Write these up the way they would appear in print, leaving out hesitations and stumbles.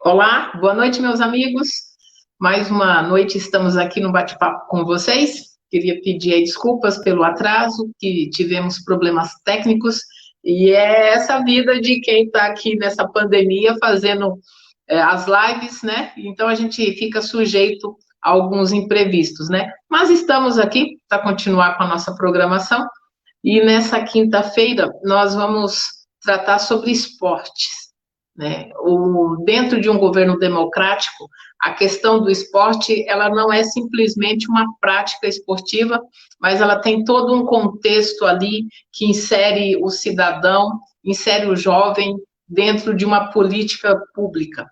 Olá, boa noite, meus amigos. Mais uma noite estamos aqui no bate-papo com vocês. Queria pedir aí desculpas pelo atraso, que tivemos problemas técnicos, e é essa vida de quem está aqui nessa pandemia fazendo as lives, né? Então a gente fica sujeito a alguns imprevistos, né? Mas estamos aqui para continuar com a nossa programação, e nessa quinta-feira nós vamos tratar sobre esportes, né? Dentro de um governo democrático, a questão do esporte, ela não é simplesmente uma prática esportiva, mas ela tem todo um contexto ali que insere o cidadão, insere o jovem dentro de uma política pública.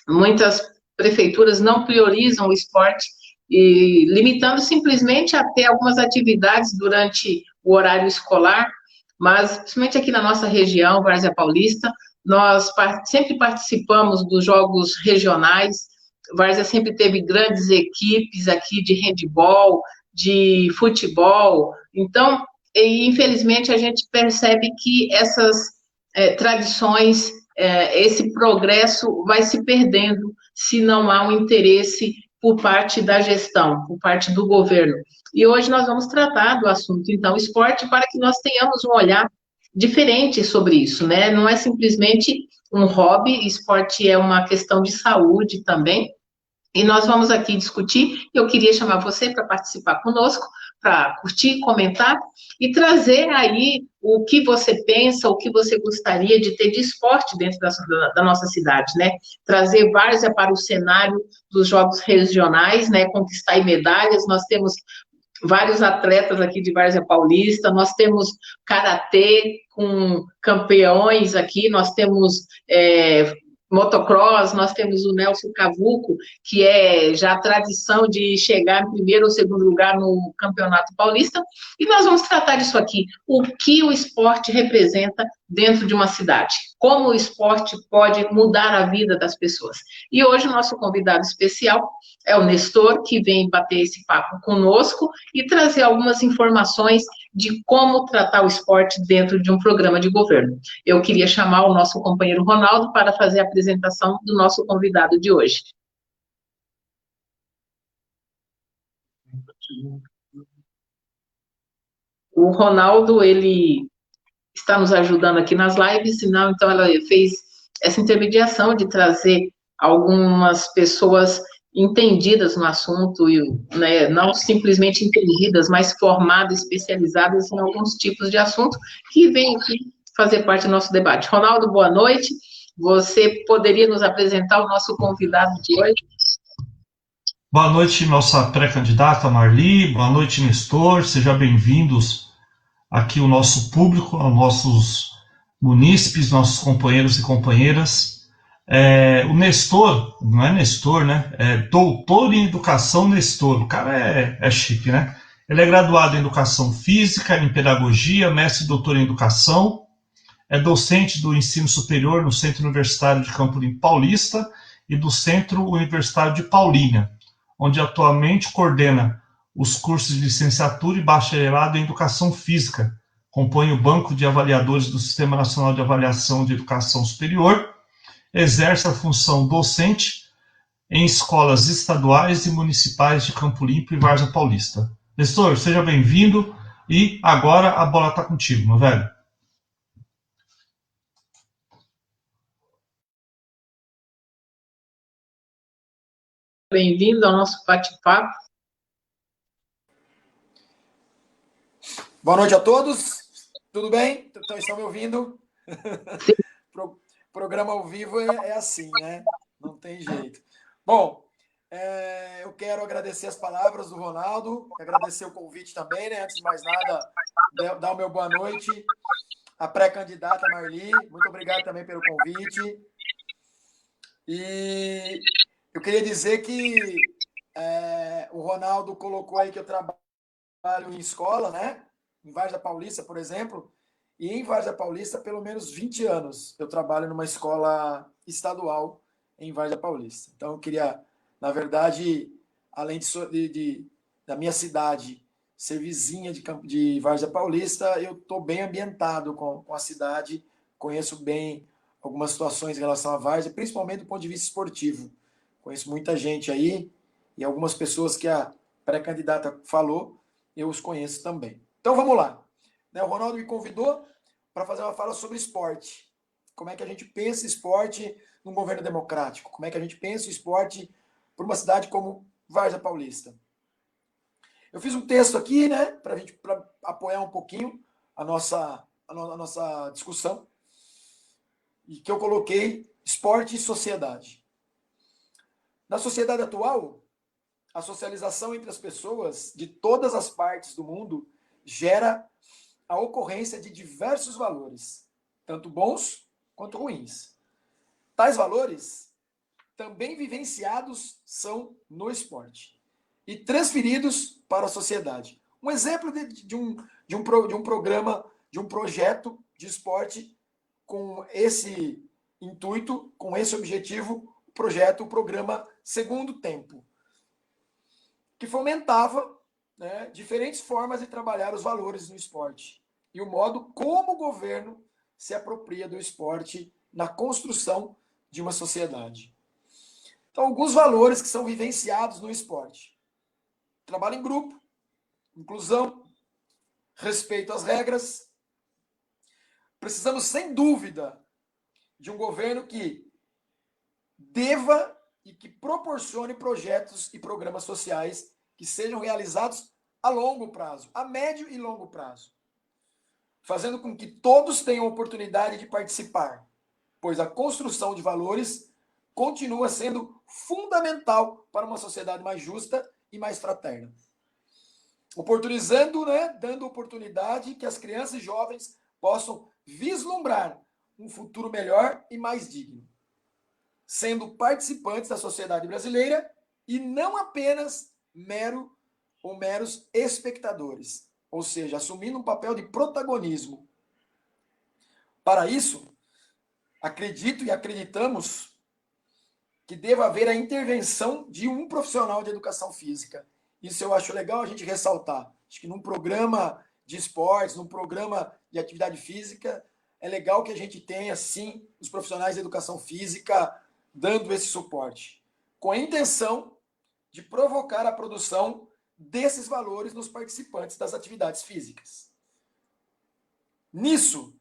Muitas prefeituras não priorizam o esporte e limitando simplesmente a ter algumas atividades durante o horário escolar, mas principalmente aqui na nossa região, Várzea Paulista, nós sempre participamos dos jogos regionais. Várzea sempre teve grandes equipes aqui de handebol, de futebol. Então, infelizmente, a gente percebe que essas tradições, esse progresso vai se perdendo se não há um interesse por parte da gestão, por parte do governo. E hoje nós vamos tratar do assunto, então, esporte, para que nós tenhamos um olhar diferente sobre isso, né? Não é simplesmente um hobby, esporte é uma questão de saúde também, e nós vamos aqui discutir. Eu queria chamar você para participar conosco, para curtir, comentar e trazer aí o que você pensa, o que você gostaria de ter de esporte dentro da nossa cidade, né? Trazer Várzea para o cenário dos jogos regionais, né? Conquistar aí medalhas. Nós temos vários atletas aqui de Várzea Paulista, nós temos karatê com campeões aqui, nós temos motocross, nós temos o Nelson Cavuco, que é já a tradição de chegar em primeiro ou segundo lugar no Campeonato Paulista, e nós vamos tratar disso aqui, o que o esporte representa dentro de uma cidade, como o esporte pode mudar a vida das pessoas. E hoje o nosso convidado especial é o Nestor, que vem bater esse papo conosco e trazer algumas informações de como tratar o esporte dentro de um programa de governo. Eu queria chamar o nosso companheiro Ronaldo para fazer a apresentação do nosso convidado de hoje. O Ronaldo, ele está nos ajudando aqui nas lives, senão, então, ela fez essa intermediação de trazer algumas pessoas entendidas no assunto, e, né, não simplesmente entendidas, mas formadas, especializadas em alguns tipos de assunto, que vem aqui fazer parte do nosso debate. Ronaldo, boa noite. Você poderia nos apresentar o nosso convidado de hoje? Boa noite, nossa pré-candidata Marli. Boa noite, Nestor. Sejam bem-vindos aqui o nosso público, aos nossos munícipes, nossos companheiros e companheiras. O Nestor, não é Nestor, né? É doutor em educação Nestor. O cara é chique, né? Ele é graduado em educação física, em pedagogia, mestre e doutor em educação. É docente do ensino superior no Centro Universitário de Campo Limpo Paulista e do Centro Universitário de Paulínia, onde atualmente coordena os cursos de licenciatura e bacharelado em Educação Física, compõe o Banco de Avaliadores do Sistema Nacional de Avaliação de Educação Superior, exerce a função docente em escolas estaduais e municipais de Campo Limpo e Várzea Paulista. Nestor, seja bem-vindo e agora a bola está contigo, meu velho. Bem-vindo ao nosso bate-papo. Boa noite a todos, tudo bem? Então, estão me ouvindo? Programa ao vivo é assim, né? Não tem jeito. Bom, eu quero agradecer as palavras do Ronaldo, agradecer o convite também, né? Antes de mais nada, dar o meu boa noite à pré-candidata Marli. Muito obrigado também pelo convite. E eu queria dizer que o Ronaldo colocou aí que eu trabalho em escola, né? Em Várzea Paulista, por exemplo, e em Várzea Paulista, pelo menos 20 anos, eu trabalho numa escola estadual em Várzea Paulista. Então, eu queria, na verdade, além da minha cidade ser vizinha de Várzea Paulista, eu estou bem ambientado com a cidade, conheço bem algumas situações em relação à várzea, principalmente do ponto de vista esportivo. Conheço muita gente aí e algumas pessoas que a pré-candidata falou, eu os conheço também. Então vamos lá. O Ronaldo me convidou para fazer uma fala sobre esporte. Como é que a gente pensa esporte num governo democrático? Como é que a gente pensa o esporte para uma cidade como Várzea Paulista? Eu fiz um texto aqui, né, para apoiar um pouquinho a nossa discussão, e que eu coloquei esporte e sociedade. Na sociedade atual, a socialização entre as pessoas de todas as partes do mundo gera a ocorrência de diversos valores, tanto bons quanto ruins. Tais valores também vivenciados são no esporte e transferidos para a sociedade. Um exemplo de um programa, de um projeto de esporte com esse intuito, com esse objetivo, o programa Segundo Tempo, que fomentava, né, diferentes formas de trabalhar os valores no esporte e o modo como o governo se apropria do esporte na construção de uma sociedade. Então, alguns valores que são vivenciados no esporte: trabalho em grupo, inclusão, respeito às regras. Precisamos, sem dúvida, de um governo que deva e que proporcione projetos e programas sociais que sejam realizados a longo prazo, a médio e longo prazo, fazendo com que todos tenham oportunidade de participar, pois a construção de valores continua sendo fundamental para uma sociedade mais justa e mais fraterna. Oportunizando, né, dando oportunidade que as crianças e jovens possam vislumbrar um futuro melhor e mais digno, sendo participantes da sociedade brasileira e não apenas meros espectadores, ou seja, assumindo um papel de protagonismo. Para isso, acredito e acreditamos que deva haver a intervenção de um profissional de educação física. Isso eu acho legal a gente ressaltar. Acho que num programa de esportes, num programa de atividade física, é legal que a gente tenha, sim, os profissionais de educação física dando esse suporte, com a intenção de provocar a produção desses valores nos participantes das atividades físicas. Nisso,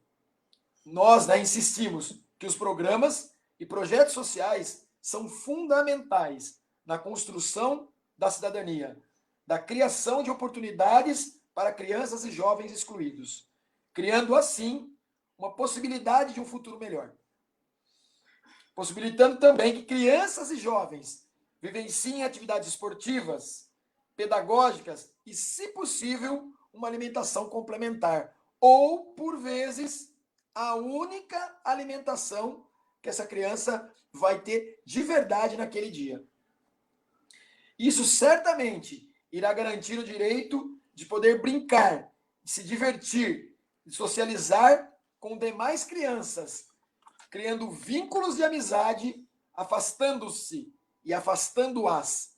nós, né, insistimos que os programas e projetos sociais são fundamentais na construção da cidadania, da criação de oportunidades para crianças e jovens excluídos, criando assim uma possibilidade de um futuro melhor. Possibilitando também que crianças e jovens vivenciem atividades esportivas, pedagógicas e, se possível, uma alimentação complementar, ou, por vezes, a única alimentação que essa criança vai ter de verdade naquele dia. Isso certamente irá garantir o direito de poder brincar, de se divertir, de socializar com demais crianças, criando vínculos de amizade, afastando-se e afastando-as,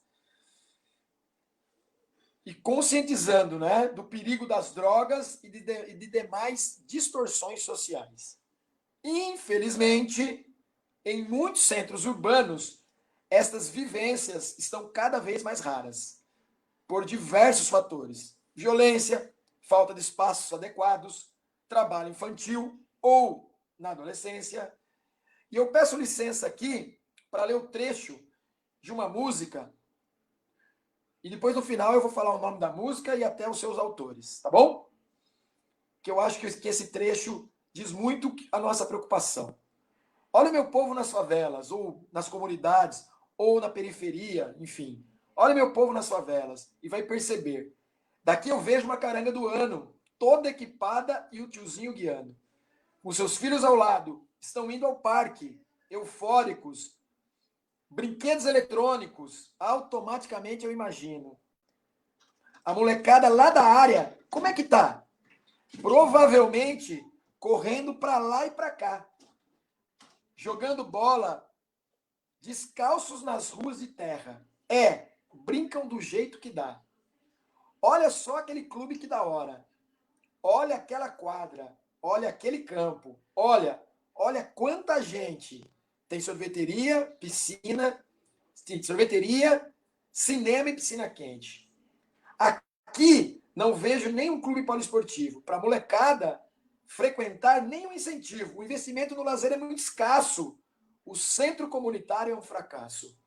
e conscientizando, né, do perigo das drogas e de demais distorções sociais. Infelizmente, em muitos centros urbanos, estas vivências estão cada vez mais raras, por diversos fatores: violência, falta de espaços adequados, trabalho infantil ou na adolescência. E eu peço licença aqui para ler o trecho de uma música, e depois no final eu vou falar o nome da música e até os seus autores, tá bom? Que eu acho que esse trecho diz muito a nossa preocupação. Olha o meu povo nas favelas, ou nas comunidades, ou na periferia, enfim. Olha meu povo nas favelas e vai perceber. Daqui eu vejo uma caranga do ano, toda equipada e o tiozinho guiando. Com seus filhos ao lado, estão indo ao parque, eufóricos, brinquedos eletrônicos, automaticamente eu imagino. A molecada lá da área, como é que tá? Provavelmente correndo para lá e para cá, jogando bola, descalços nas ruas de terra. Brincam do jeito que dá. Olha só aquele clube que da hora. Olha aquela quadra. Olha aquele campo. Olha olha quanta gente tem sorveteria, piscina, sorveteria, cinema e piscina quente. Aqui não vejo nenhum clube poliesportivo. Para a molecada frequentar, nenhum incentivo. O investimento no lazer é muito escasso. O centro comunitário é um fracasso.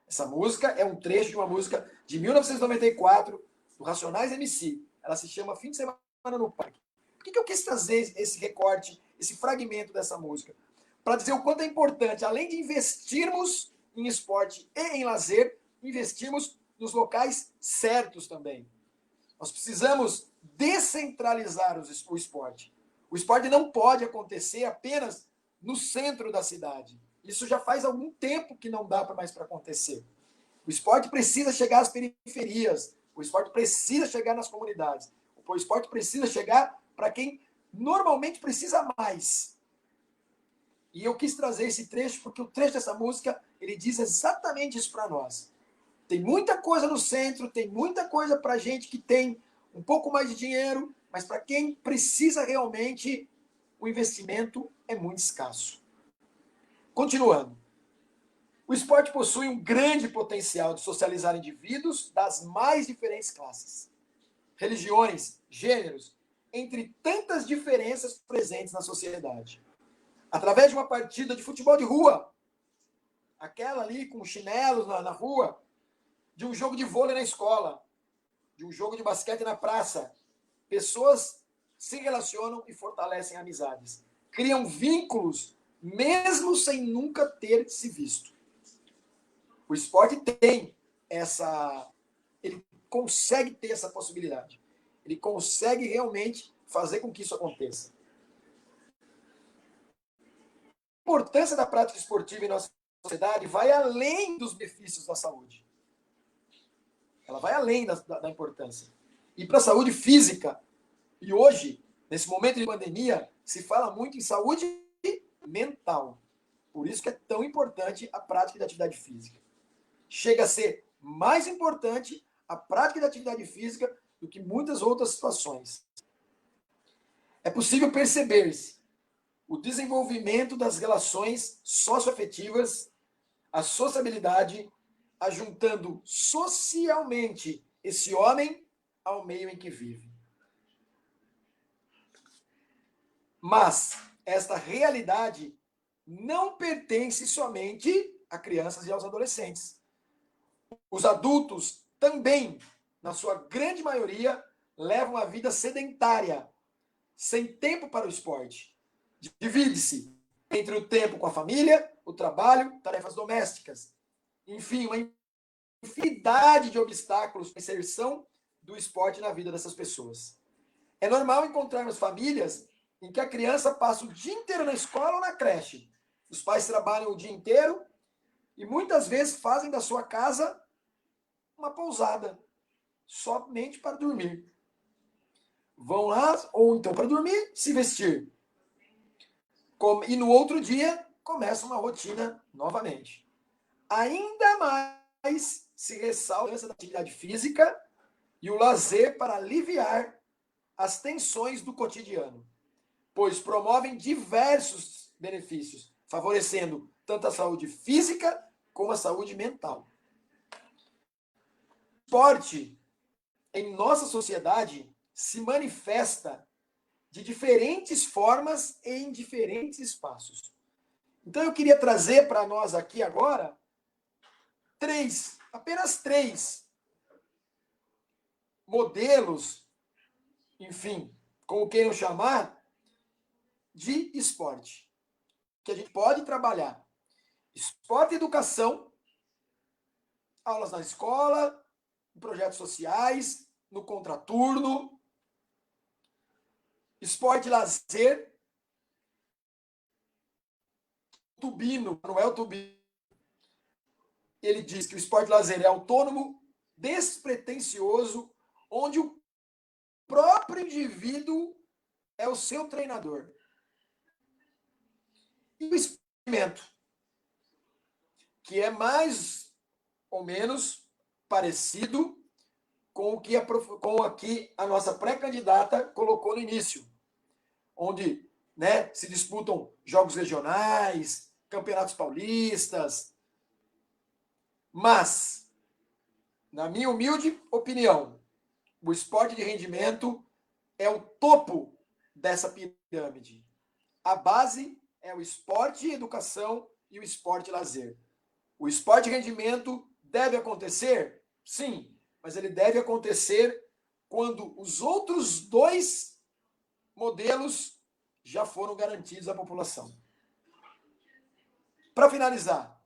Essa música é um trecho de uma música de 1994, do Racionais MC. Ela se chama Fim de Semana no Parque. Por que eu quis trazer esse recorte, esse fragmento dessa música? Para dizer o quanto é importante, além de investirmos em esporte e em lazer, investirmos nos locais certos também. Nós precisamos descentralizar o esporte. O esporte não pode acontecer apenas no centro da cidade. Isso já faz algum tempo que não dá mais para acontecer. O esporte precisa chegar às periferias. O esporte precisa chegar nas comunidades. O esporte precisa chegar para quem normalmente precisa mais. E eu quis trazer esse trecho porque o trecho dessa música ele diz exatamente isso para nós. Tem muita coisa no centro, tem muita coisa para gente que tem um pouco mais de dinheiro, mas para quem precisa realmente, o investimento é muito escasso. Continuando. O esporte possui um grande potencial de socializar indivíduos das mais diferentes classes, religiões, gêneros, entre tantas diferenças presentes na sociedade. Através de uma partida de futebol de rua, aquela ali com chinelos na rua, de um jogo de vôlei na escola, de um jogo de basquete na praça, pessoas se relacionam e fortalecem amizades. Criam vínculos, mesmo sem nunca ter se visto. O esporte tem essa... Ele consegue ter essa possibilidade. Ele consegue realmente fazer com que isso aconteça. A importância da prática esportiva em nossa sociedade vai além dos benefícios da saúde. Ela vai além da importância. E para a saúde física, e hoje, nesse momento de pandemia, se fala muito em saúde mental. Por isso que é tão importante a prática de atividade física. Chega a ser mais importante a prática de atividade física do que muitas outras situações. É possível perceber-se o desenvolvimento das relações socioafetivas, a sociabilidade, ajuntando socialmente esse homem ao meio em que vive. Mas esta realidade não pertence somente a crianças e aos adolescentes. Os adultos também, na sua grande maioria, levam a vida sedentária, sem tempo para o esporte. Divide-se entre o tempo com a família, o trabalho, tarefas domésticas. Enfim, uma infinidade de obstáculos para a inserção do esporte na vida dessas pessoas. É normal encontrarmos famílias em que a criança passa o dia inteiro na escola ou na creche. Os pais trabalham o dia inteiro e muitas vezes fazem da sua casa uma pousada, somente para dormir. Vão lá, ou então para dormir, se vestir. E no outro dia, começa uma rotina novamente. Ainda mais se ressalta a atividade física e o lazer para aliviar as tensões do cotidiano, pois promovem diversos benefícios, favorecendo tanto a saúde física como a saúde mental. O esporte, em nossa sociedade, se manifesta de diferentes formas e em diferentes espaços. Então, eu queria trazer para nós aqui agora apenas três modelos, enfim, como queiram chamar, de esporte, que a gente pode trabalhar. Esporte e educação, aulas na escola, em projetos sociais, no contraturno, esporte e lazer, Tubino, Manuel Tubino, ele diz que o esporte e lazer é autônomo, despretensioso, onde o próprio indivíduo é o seu treinador. E o experimento, que é mais ou menos parecido com o que a nossa pré-candidata colocou no início, onde né? Se disputam jogos regionais, campeonatos paulistas. Mas, na minha humilde opinião, o esporte de rendimento é o topo dessa pirâmide. A base é o esporte e educação e o esporte e lazer. O esporte de rendimento deve acontecer? Sim, mas ele deve acontecer quando os outros dois modelos já foram garantidos à população. Para finalizar,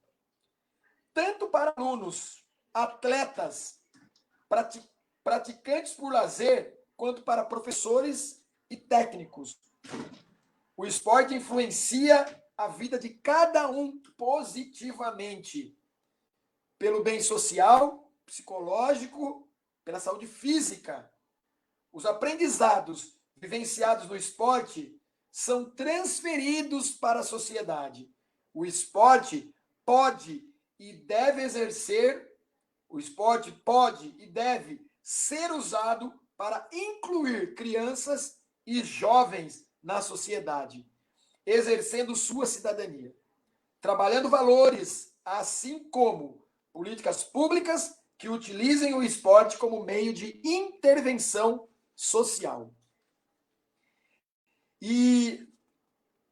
tanto para alunos, atletas, praticantes por lazer, quanto para professores e técnicos, o esporte influencia a vida de cada um positivamente, pelo bem social, psicológico, pela saúde física. Os aprendizados vivenciados no esporte são transferidos para a sociedade. O esporte pode e deve ser usado para incluir crianças e jovens na sociedade, exercendo sua cidadania, trabalhando valores, assim como políticas públicas que utilizem o esporte como meio de intervenção social. E,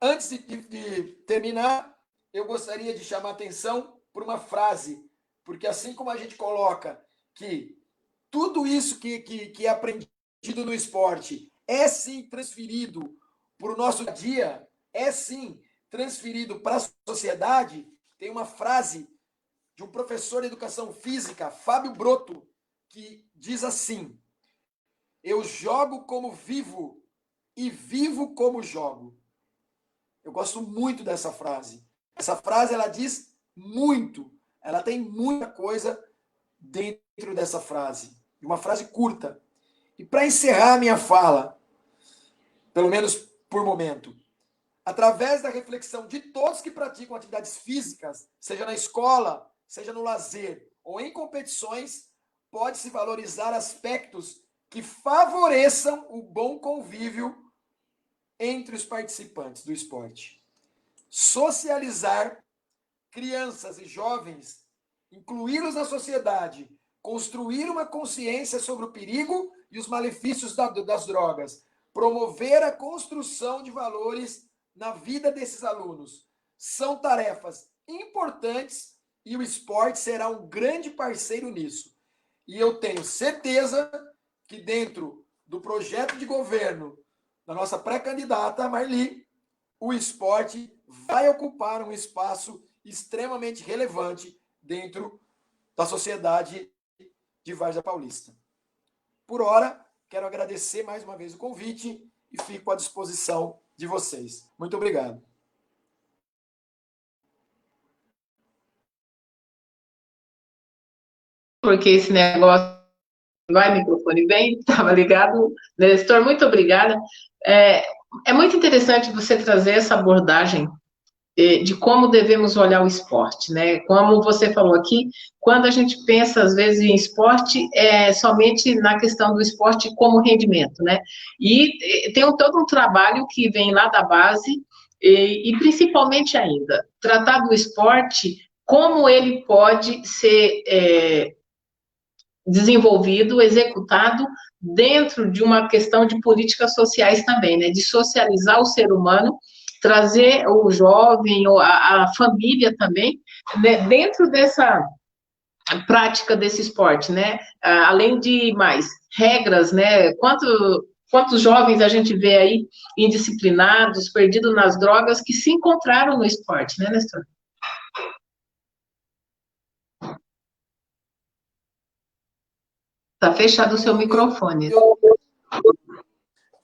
antes de terminar, eu gostaria de chamar a atenção por uma frase, porque assim como a gente coloca que tudo isso que é aprendido no esporte é sim transferido para o nosso dia, é sim transferido para a sociedade, tem uma frase de um professor de educação física, Fábio Broto, que diz assim: eu jogo como vivo e vivo como jogo. Eu gosto muito dessa frase. Essa frase, ela diz muito. Ela tem muita coisa dentro dessa frase. Uma frase curta. E para encerrar a minha fala, pelo menos por momento, através da reflexão de todos que praticam atividades físicas, seja na escola, seja no lazer ou em competições, pode-se valorizar aspectos que favoreçam o bom convívio entre os participantes do esporte. Socializar crianças e jovens, incluí-los na sociedade, construir uma consciência sobre o perigo e os malefícios das drogas, promover a construção de valores na vida desses alunos. São tarefas importantes e o esporte será um grande parceiro nisso. E eu tenho certeza que dentro do projeto de governo da nossa pré-candidata, Marli, o esporte vai ocupar um espaço extremamente relevante dentro da sociedade de Várzea Paulista. Por hora, quero agradecer mais uma vez o convite e fico à disposição de vocês. Muito obrigado. Porque esse negócio vai, microfone bem, estava ligado. Nestor, muito obrigada. É muito interessante você trazer essa abordagem de como devemos olhar o esporte, né? Como você falou aqui, quando a gente pensa, às vezes, em esporte, é somente na questão do esporte como rendimento, né? E tem todo um trabalho que vem lá da base, e principalmente ainda, tratar do esporte, como ele pode ser desenvolvido, executado dentro de uma questão de políticas sociais também, né? De socializar o ser humano, trazer o jovem, ou a família também, né? Dentro dessa prática desse esporte, né? Além de mais regras, né? Quantos jovens a gente vê aí indisciplinados, perdidos nas drogas, que se encontraram no esporte, né, Nestor? Está fechado o seu microfone.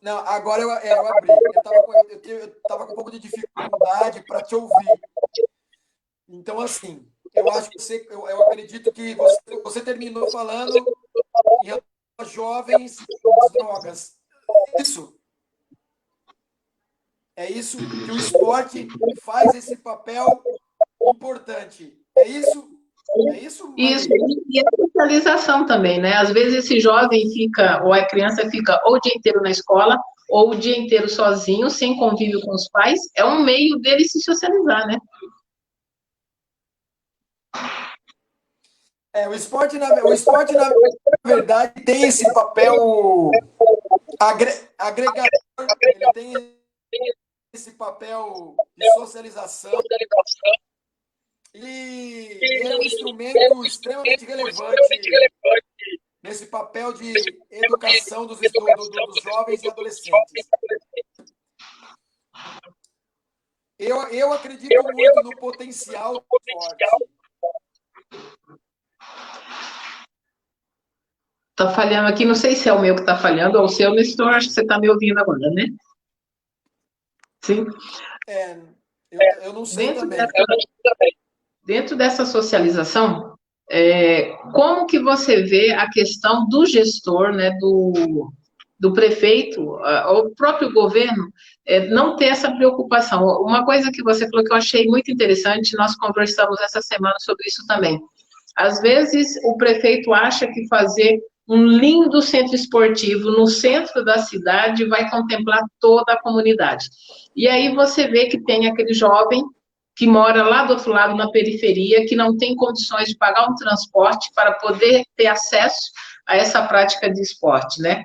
Não, agora eu abri. Eu estava com um pouco de dificuldade para te ouvir. Então, assim, eu acho que eu acredito que você terminou falando em relação a jovens e as drogas. Isso. É isso que o esporte faz esse papel importante. É isso? É isso, Maria? Isso, e a socialização também, né? Às vezes esse jovem fica, ou a criança fica ou o dia inteiro na escola, ou o dia inteiro sozinho, sem convívio com os pais, é um meio dele se socializar, né? O esporte, na verdade, tem esse papel agregador, ele tem esse papel de socialização, e é um instrumento extremamente relevante nesse papel de educação dos jovens e adolescentes. Eu acredito muito no potencial do esporte. Tá falhando aqui, não sei se é o meu que tá falhando ou o seu, Nestor, acho que você tá me ouvindo agora, né? Sim. Eu não sei também. Dentro dessa socialização, como que você vê a questão do gestor, né, do prefeito, ou o próprio governo, não ter essa preocupação? Uma coisa que você falou que eu achei muito interessante, nós conversamos essa semana sobre isso também. Às vezes, o prefeito acha que fazer um lindo centro esportivo no centro da cidade vai contemplar toda a comunidade. E aí você vê que tem aquele jovem que mora lá do outro lado, na periferia, que não tem condições de pagar um transporte para poder ter acesso a essa prática de esporte, né?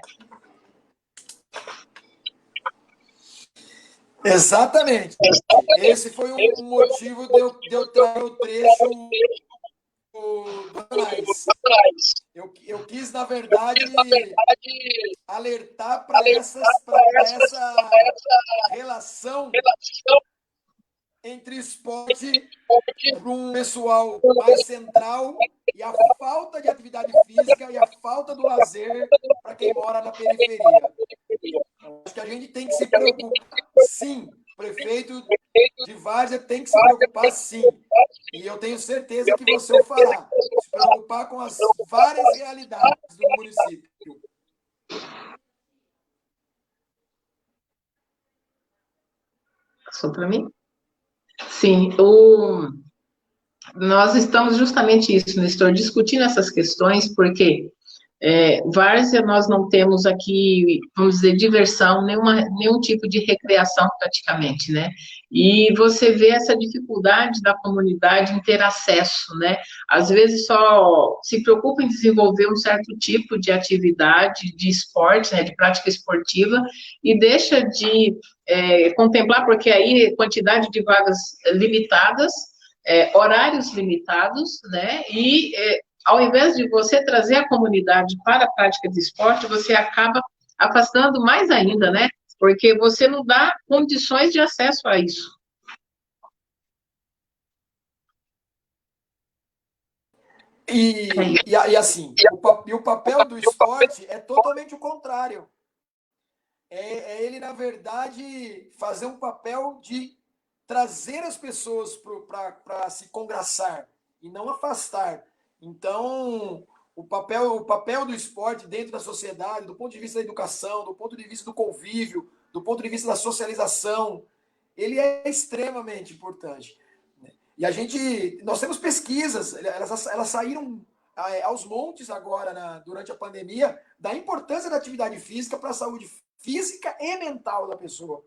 Exatamente. Esse foi um motivo de eu trazer o trecho do Anais. Eu quis, na verdade, alertar para essa relação entre esporte para um pessoal mais central e a falta de atividade física e a falta do lazer para quem mora na periferia. Acho que a gente tem que se preocupar, sim. O prefeito de Várzea tem que se preocupar, sim. E eu tenho certeza que você o fará. Se preocupar com as várias realidades do município. Passou para mim? Sim, nós estamos justamente isso, Nestor, discutindo essas questões, porque Várzea, nós não temos aqui, vamos dizer, diversão, nenhum tipo de recreação praticamente, né? E você vê essa dificuldade da comunidade em ter acesso, né? Às vezes só se preocupa em desenvolver um certo tipo de atividade, de esporte, né, de prática esportiva, e deixa de contemplar, porque aí quantidade de vagas limitadas, horários limitados, né? E ao invés de você trazer a comunidade para a prática de esporte, você acaba afastando mais ainda, né? Porque você não dá condições de acesso a isso. E assim, o papel do esporte é totalmente o contrário. É ele, na verdade, fazer um papel de trazer as pessoas para se congraçar e não afastar. Então, o papel do esporte dentro da sociedade, do ponto de vista da educação, do ponto de vista do convívio, do ponto de vista da socialização, ele é extremamente importante. E nós temos pesquisas, elas saíram aos montes agora, durante a pandemia, da importância da atividade física para a saúde física e mental da pessoa.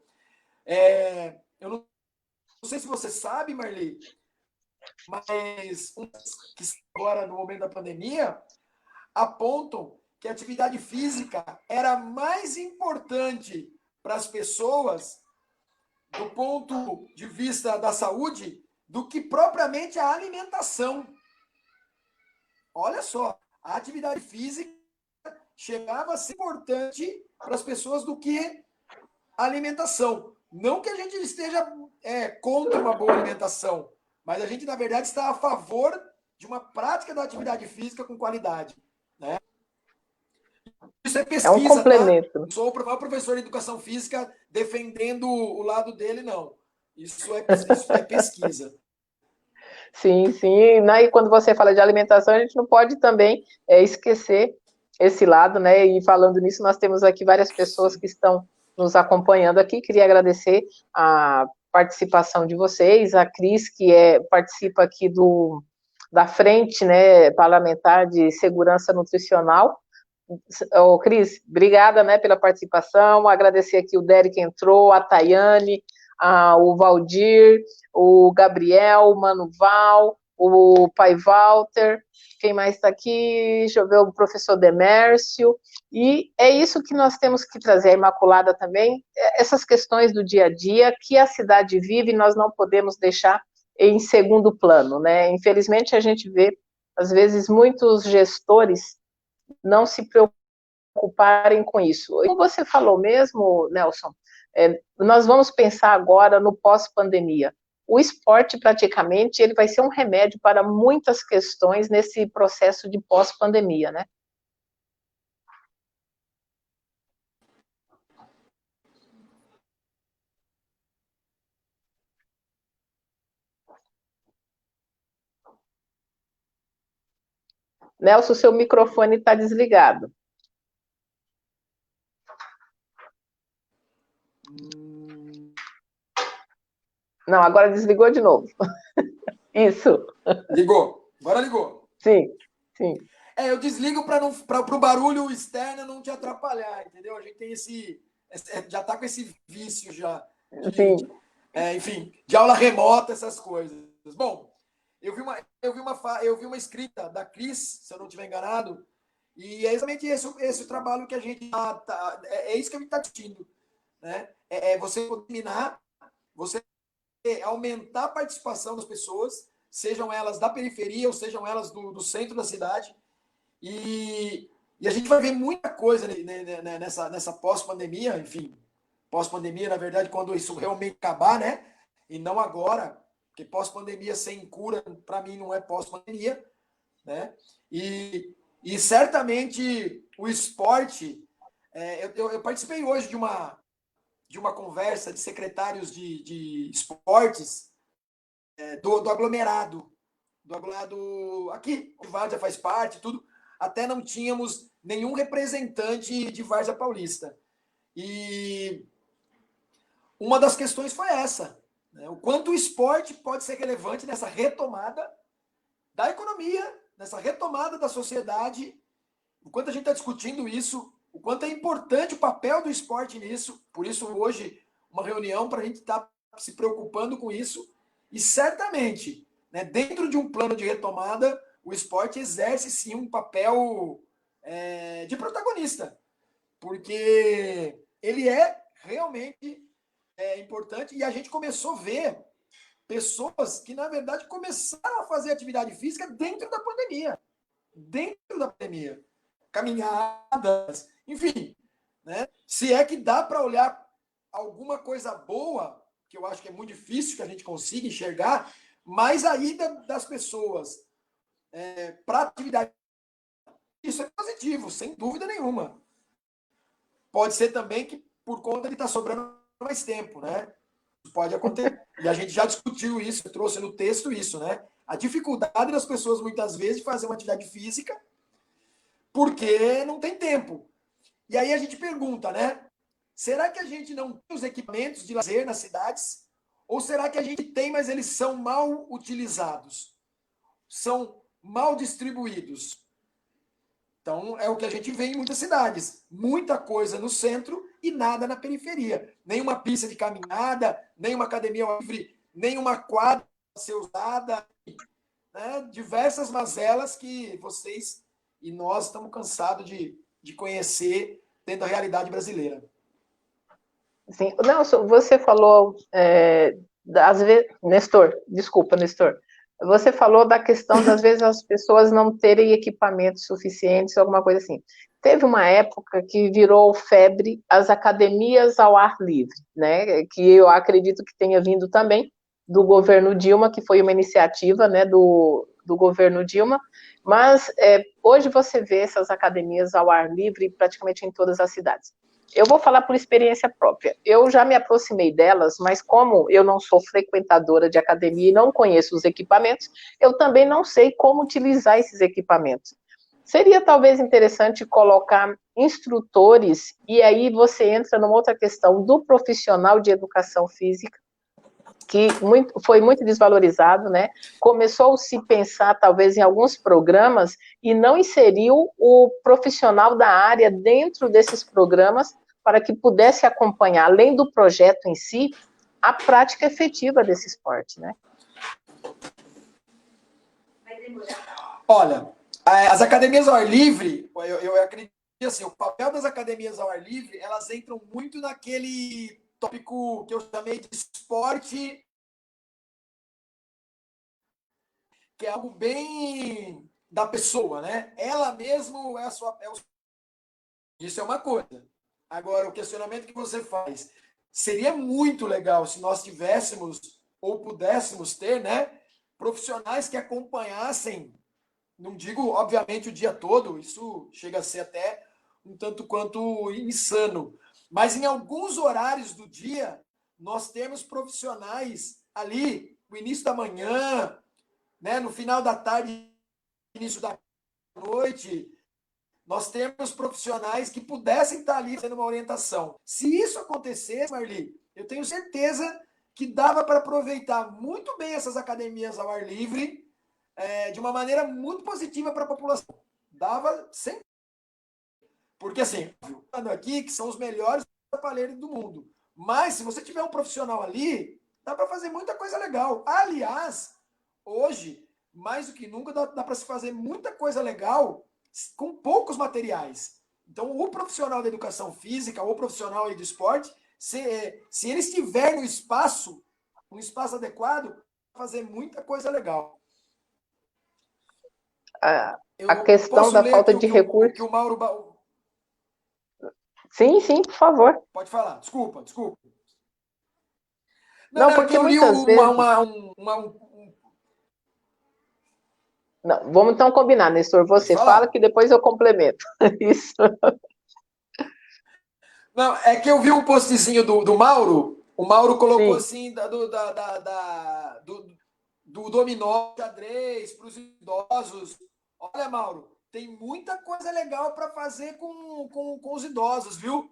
Eu não sei se você sabe, Marli, mas que agora, no momento da pandemia, apontam que a atividade física era mais importante para as pessoas do ponto de vista da saúde do que propriamente a alimentação. Olha só, a atividade física chegava a ser importante para as pessoas do que a alimentação. Não que a gente esteja contra uma boa alimentação, mas a gente, na verdade, está a favor de uma prática da atividade física com qualidade. Né? Isso é pesquisa, um complemento. Tá? Não sou o professor de educação física defendendo o lado dele, não. Isso é pesquisa. Sim, sim. E quando você fala de alimentação, a gente não pode também esquecer esse lado, né? E falando nisso, nós temos aqui várias pessoas que estão nos acompanhando aqui. Queria agradecer a participação de vocês, a Cris, que participa aqui da frente, né, parlamentar de segurança nutricional, Ô, Cris, obrigada, né, pela participação, agradecer aqui o Derek que entrou, a Tayane, o Valdir, o Gabriel, o Manuval, o Pai Walter, quem mais está aqui? Deixa eu ver, o professor Demércio, e é isso que nós temos que trazer, a Imaculada também, essas questões do dia a dia que a cidade vive, nós não podemos deixar em segundo plano, né? Infelizmente, a gente vê, às vezes, muitos gestores não se preocuparem com isso. Como você falou mesmo, Nelson, nós vamos pensar agora no pós-pandemia. O esporte, praticamente, ele vai ser um remédio para muitas questões nesse processo de pós-pandemia, né? Nelson, seu microfone está desligado. Não, agora desligou de novo. Isso. Ligou. Agora ligou. Sim, sim. Eu desligo para o barulho externo não te atrapalhar, entendeu? A gente tem já está com esse vício já. Enfim, de aula remota, essas coisas. Bom, eu vi uma escrita da Cris, se eu não estiver enganado, e é exatamente esse o trabalho que a gente é isso que a gente está discutindo, né? Você dominar, você aumentar a participação das pessoas, sejam elas da periferia ou sejam elas do centro da cidade, e a gente vai ver muita coisa nessa pós-pandemia, enfim, pós-pandemia, na verdade, quando isso realmente acabar, né? E não agora, porque pós-pandemia sem cura, para mim, não é pós-pandemia, né? E certamente o esporte... eu participei hoje de uma conversa de secretários de esportes do aglomerado. Do aglomerado aqui, o Várzea faz parte, tudo. Até não tínhamos nenhum representante de Várzea Paulista. E uma das questões foi essa, né? O quanto o esporte pode ser relevante nessa retomada da economia, nessa retomada da sociedade, o quanto a gente está discutindo isso, o quanto é importante o papel do esporte nisso. Por isso, hoje, uma reunião para a gente estar se preocupando com isso. E certamente, né, dentro de um plano de retomada, o esporte exerce sim um papel de protagonista, porque ele é realmente importante, e a gente começou a ver pessoas que, na verdade, começaram a fazer atividade física dentro da pandemia. Dentro da pandemia. Caminhadas, enfim. Né? Se é que dá para olhar alguma coisa boa, que eu acho que é muito difícil que a gente consiga enxergar, mas a ida das pessoas para atividade, isso é positivo, sem dúvida nenhuma. Pode ser também que por conta de estar sobrando mais tempo, né? Pode acontecer. E a gente já discutiu isso, trouxe no texto isso, né? A dificuldade das pessoas, muitas vezes, de fazer uma atividade física porque não tem tempo. E aí a gente pergunta, né? Será que a gente não tem os equipamentos de lazer nas cidades? Ou será que a gente tem, mas eles são mal utilizados? São mal distribuídos? Então, é o que a gente vê em muitas cidades. Muita coisa no centro e nada na periferia. Nenhuma pista de caminhada, nenhuma academia livre, nenhuma quadra a ser usada. Né? Diversas mazelas que vocês e nós estamos cansados de conhecer dentro da realidade brasileira. Sim. Nelson, você falou, às vezes, Nestor, você falou da questão das vezes as pessoas não terem equipamentos suficientes, alguma coisa assim. Teve uma época que virou febre as academias ao ar livre, né? Que eu acredito que tenha vindo também do governo Dilma, que foi uma iniciativa, né, do governo Dilma, mas hoje você vê essas academias ao ar livre praticamente em todas as cidades. Eu vou falar por experiência própria. Eu já me aproximei delas, mas como eu não sou frequentadora de academia e não conheço os equipamentos, eu também não sei como utilizar esses equipamentos. Seria talvez interessante colocar instrutores, e aí você entra numa outra questão do profissional de educação física, que foi muito desvalorizado, né? Começou-se a pensar, talvez, em alguns programas e não inseriu o profissional da área dentro desses programas para que pudesse acompanhar, além do projeto em si, a prática efetiva desse esporte, né? Olha, as academias ao ar livre, eu acredito que assim, o papel das academias ao ar livre, elas entram muito naquele tópico que eu chamei de esporte, que é algo bem da pessoa, né? Ela mesmo é a sua. Isso é uma coisa. Agora, o questionamento que você faz, seria muito legal se nós tivéssemos ou pudéssemos ter, né, profissionais que acompanhassem, não digo, obviamente, o dia todo, isso chega a ser até um tanto quanto insano, mas em alguns horários do dia, nós temos profissionais ali, no início da manhã, né, no final da tarde, início da noite, nós temos profissionais que pudessem estar ali fazendo uma orientação. Se isso acontecesse, Marli, eu tenho certeza que dava para aproveitar muito bem essas academias ao ar livre, de uma maneira muito positiva para a população. Dava sem. Porque, assim, falando aqui que são os melhores aparelhos do mundo. Mas, se você tiver um profissional ali, dá para fazer muita coisa legal. Aliás, hoje, mais do que nunca, dá para se fazer muita coisa legal com poucos materiais. Então, o profissional da educação física, ou o profissional do esporte, se ele estiver no espaço, um espaço adequado, fazer muita coisa legal. A questão da falta de recursos. Que o Mauro... Sim, sim, por favor. Pode falar, desculpa. Não, porque eu li muitas vezes... Não, vamos então combinar, Nestor. Você fala que depois eu complemento. Isso. Não, é que eu vi um postzinho do Mauro. O Mauro colocou assim do dominó, xadrez para os idosos. Olha, Mauro, tem muita coisa legal para fazer com os idosos, viu?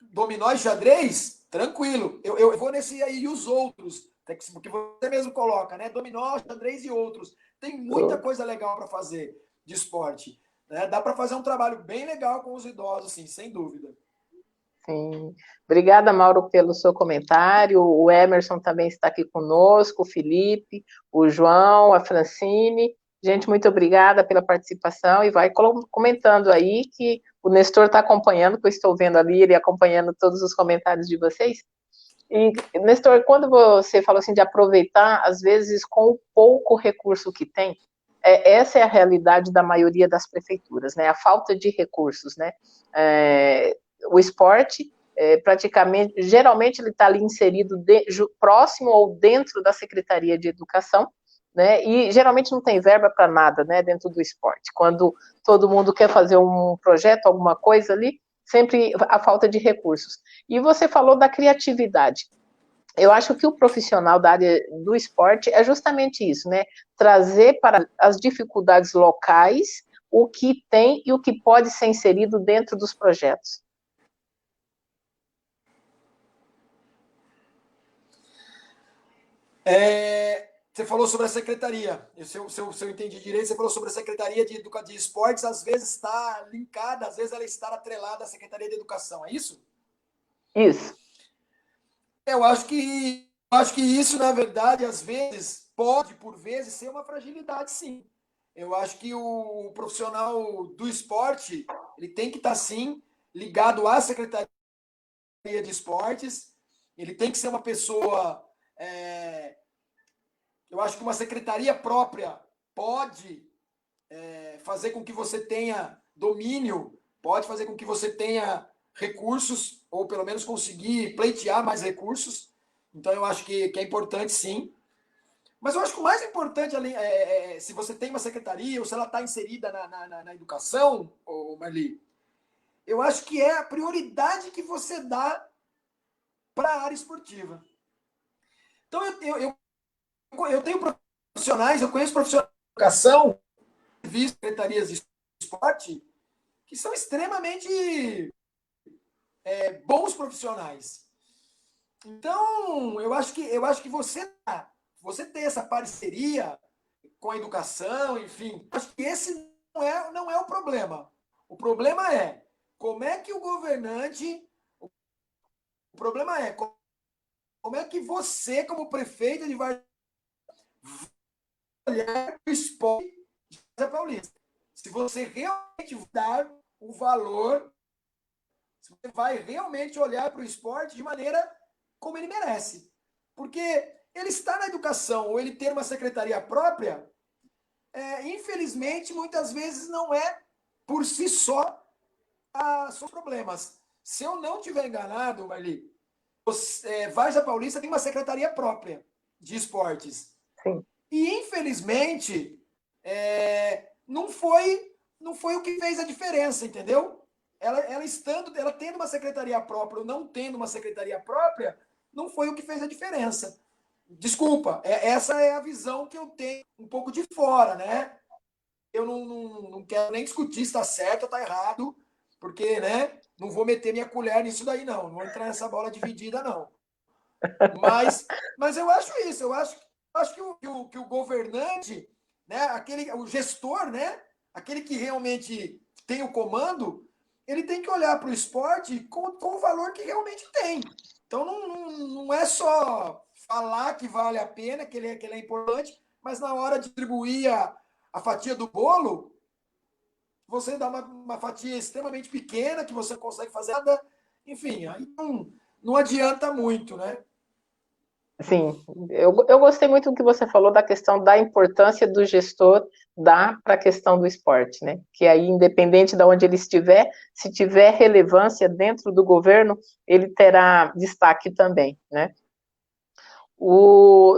Dominó e xadrez, tranquilo. Eu vou nesse aí e os outros, porque você mesmo coloca, né? Dominó, xadrez e outros. Tem muita coisa legal para fazer de esporte. Né? Dá para fazer um trabalho bem legal com os idosos, sim, sem dúvida. Sim. Obrigada, Mauro, pelo seu comentário. O Emerson também está aqui conosco, o Felipe, o João, a Francine. Gente, muito obrigada pela participação e vai comentando aí que o Nestor está acompanhando, que eu estou vendo ali, ele acompanhando todos os comentários de vocês. E, Nestor, quando você falou assim de aproveitar, às vezes, com o pouco recurso que tem, essa é a realidade da maioria das prefeituras, né? A falta de recursos, né? O esporte, praticamente, geralmente ele está ali inserido próximo ou dentro da Secretaria de Educação, né? E geralmente não tem verba para nada, né? Dentro do esporte. Quando todo mundo quer fazer um projeto, alguma coisa ali, sempre a falta de recursos. E você falou da criatividade. Eu acho que o profissional da área do esporte é justamente isso, né? Trazer para as dificuldades locais o que tem e o que pode ser inserido dentro dos projetos. Você falou sobre a secretaria. Se eu entendi direito, você falou sobre a Secretaria de Esportes, às vezes está linkada, às vezes ela está atrelada à Secretaria de Educação, é isso? Isso. Eu acho que isso, na verdade, às vezes, pode, por vezes, ser uma fragilidade, sim. Eu acho que o profissional do esporte, ele tem que estar, sim, ligado à Secretaria de Esportes, ele tem que ser uma pessoa... Eu acho que uma secretaria própria pode fazer com que você tenha domínio, pode fazer com que você tenha recursos, ou pelo menos conseguir pleitear mais recursos. Então, eu acho que é importante, sim. Mas eu acho que o mais importante, se você tem uma secretaria, ou se ela está inserida na educação, Marli, eu acho que é a prioridade que você dá para a área esportiva. Então, eu tenho profissionais, eu conheço profissionais de educação, secretarias de esporte, que são extremamente bons profissionais. Então, eu acho que você ter essa parceria com a educação, enfim, acho que esse não é o problema. O problema é como é que o governante, o problema é como é que você, como prefeito de Varginha, vai olhar para o esporte de Paulista. Se você realmente dar o valor, se você vai realmente olhar para o esporte de maneira como ele merece. Porque ele está na educação, ou ele ter uma secretaria própria, infelizmente, muitas vezes não é por si só seus problemas. Se eu não tiver enganado, Marli, Varja Paulista tem uma secretaria própria de esportes. Sim. E, infelizmente, não foi o que fez a diferença, entendeu? Ela tendo uma secretaria própria ou não tendo uma secretaria própria, não foi o que fez a diferença. Desculpa, essa é a visão que eu tenho um pouco de fora, né? Eu não quero nem discutir se está certo ou está errado, porque, né, não vou meter minha colher nisso daí, não vou entrar nessa bola dividida, não. Mas eu acho isso, eu acho que o governante, né, o gestor, né, aquele que realmente tem o comando, ele tem que olhar para o esporte com o valor que realmente tem. Então, não é só falar que vale a pena, que ele é importante, mas na hora de distribuir a fatia do bolo, você dá uma fatia extremamente pequena, que você não consegue fazer nada. Enfim, aí não adianta muito, né? Sim, eu gostei muito do que você falou da questão da importância do gestor dar para a questão do esporte, né? Que aí, independente de onde ele estiver, se tiver relevância dentro do governo, ele terá destaque também, né?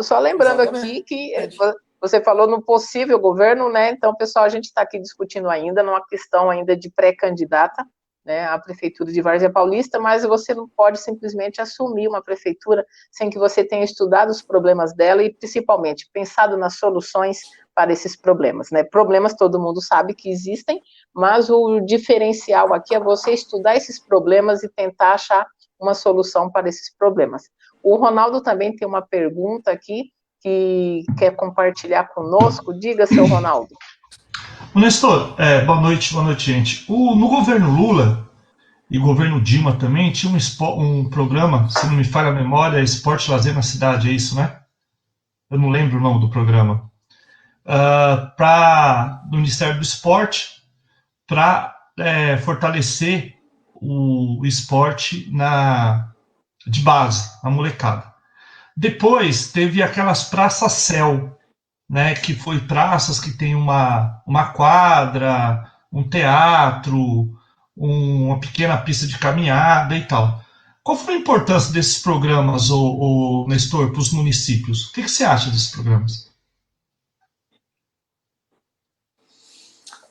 Só lembrando aqui que você falou no possível governo, né? Então, pessoal, a gente está aqui discutindo ainda, numa questão ainda de pré-candidata, né, à prefeitura de Várzea Paulista, mas você não pode simplesmente assumir uma prefeitura sem que você tenha estudado os problemas dela e, principalmente, pensado nas soluções para esses problemas, né? Problemas todo mundo sabe que existem, mas o diferencial aqui é você estudar esses problemas e tentar achar uma solução para esses problemas. O Ronaldo também tem uma pergunta aqui que quer compartilhar conosco. Diga, seu Ronaldo. Nestor, boa noite, gente. No governo Lula e governo Dilma também tinha um programa, se não me falha a memória, Esporte e Lazer na Cidade, é isso, né? Eu não lembro o nome do programa. Do Ministério do Esporte, para fortalecer o esporte de base, a molecada. Depois teve aquelas praças céu, né, que foi praças que tem uma quadra, um teatro, uma pequena pista de caminhada e tal. Qual foi a importância desses programas, Nestor, para os municípios? O que você acha desses programas?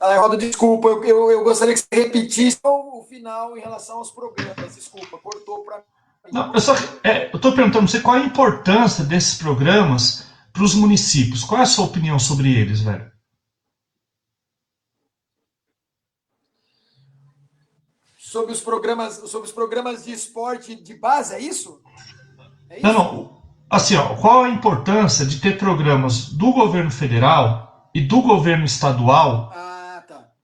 Roda, desculpa, eu gostaria que você repetisse o final em relação aos programas. Desculpa, cortou para mim. Não, eu estou perguntando você qual a importância desses programas para os municípios. Qual é a sua opinião sobre eles, velho? Sobre os programas de esporte de base, é isso? É Não, isso? não. Assim, qual a importância de ter programas do governo federal e do governo estadual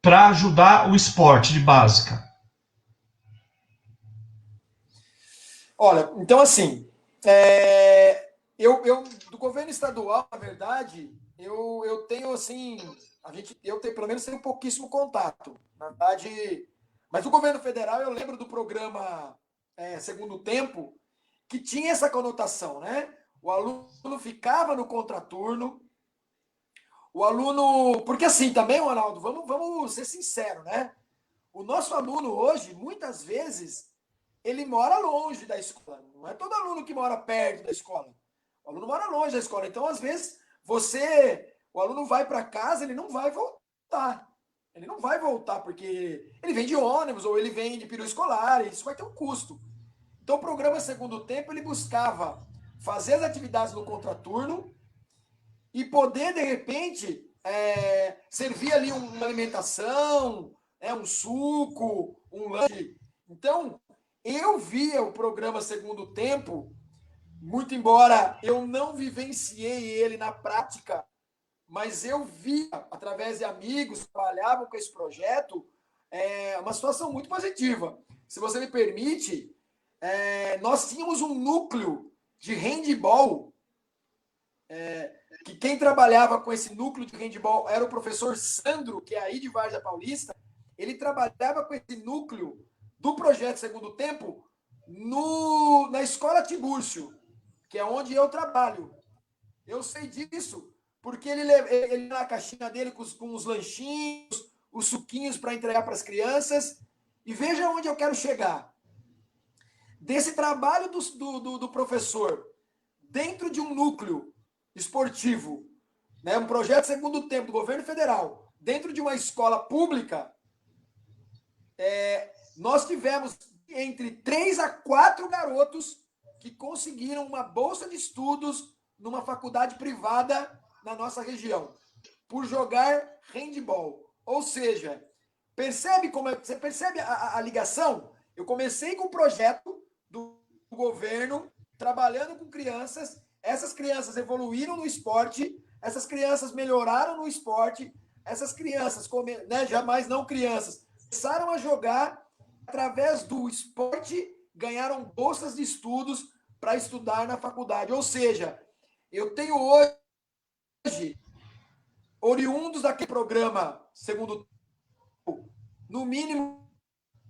para ajudar o esporte de básica? Olha, então assim, eu do governo estadual, na verdade, eu tenho assim, pelo menos tenho pouquíssimo contato, na verdade, mas o governo federal eu lembro do programa Segundo Tempo, que tinha essa conotação, né? O aluno ficava no contraturno, porque assim também, Ronaldo, vamos ser sinceros, né? O nosso aluno hoje, muitas vezes, ele mora longe da escola. Não é todo aluno que mora perto da escola. O aluno mora longe da escola. Então, às vezes, o aluno vai para casa, ele não vai voltar. Ele não vai voltar porque ele vem de ônibus ou ele vem de período escolar. Isso vai ter um custo. Então, o programa Segundo Tempo, ele buscava fazer as atividades no contraturno e poder, de repente, servir ali uma alimentação, um suco, um lanche. Então, eu via o programa Segundo Tempo muito embora eu não vivenciei ele na prática, mas eu vi, através de amigos que trabalhavam com esse projeto, uma situação muito positiva. Se você me permite, nós tínhamos um núcleo de handball, que quem trabalhava com esse núcleo de handball era o professor Sandro, que é aí de Várzea Paulista. Ele trabalhava com esse núcleo do projeto Segundo Tempo na Escola Tibúrcio, que é onde eu trabalho. Eu sei disso porque ele na caixinha dele com os lanchinhos, os suquinhos para entregar para as crianças. E veja onde eu quero chegar. Desse trabalho do professor dentro de um núcleo esportivo, né, um projeto Segundo Tempo do governo federal, dentro de uma escola pública, nós tivemos entre 3 a 4 garotos que conseguiram uma bolsa de estudos numa faculdade privada na nossa região, por jogar handball. Ou seja, você percebe a ligação? Eu comecei com um projeto do governo, trabalhando com crianças, essas crianças evoluíram no esporte, essas crianças melhoraram no esporte, essas crianças, né, jamais não crianças, começaram a jogar, através do esporte, ganharam bolsas de estudos para estudar na faculdade. Ou seja, eu tenho hoje, oriundos daquele programa Segundo Tempo, no mínimo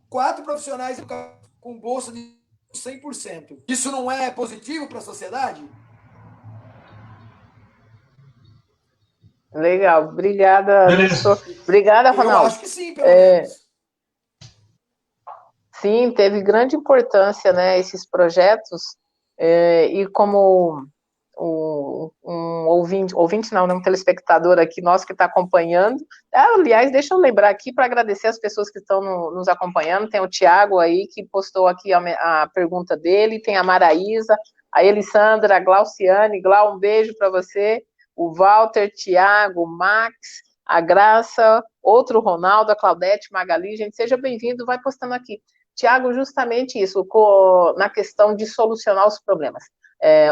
4 profissionais com bolsa de 100%. Isso não é positivo para a sociedade? Legal, obrigada, Nestor. Obrigada, Ronaldo. Eu acho que sim, pelo menos. Sim, teve grande importância, né, esses projetos, e como um ouvinte não, um telespectador aqui, nosso que está acompanhando. Aliás, deixa eu lembrar aqui para agradecer as pessoas que estão nos acompanhando. Tem o Tiago aí, que postou aqui a pergunta dele, tem a Maraísa, a Elisandra, a Glauciane. Glau, um beijo para você. O Walter, Tiago, Max, a Graça, outro Ronaldo, a Claudete, Magali. Gente, seja bem-vindo, vai postando aqui. Tiago, justamente isso, na questão de solucionar os problemas.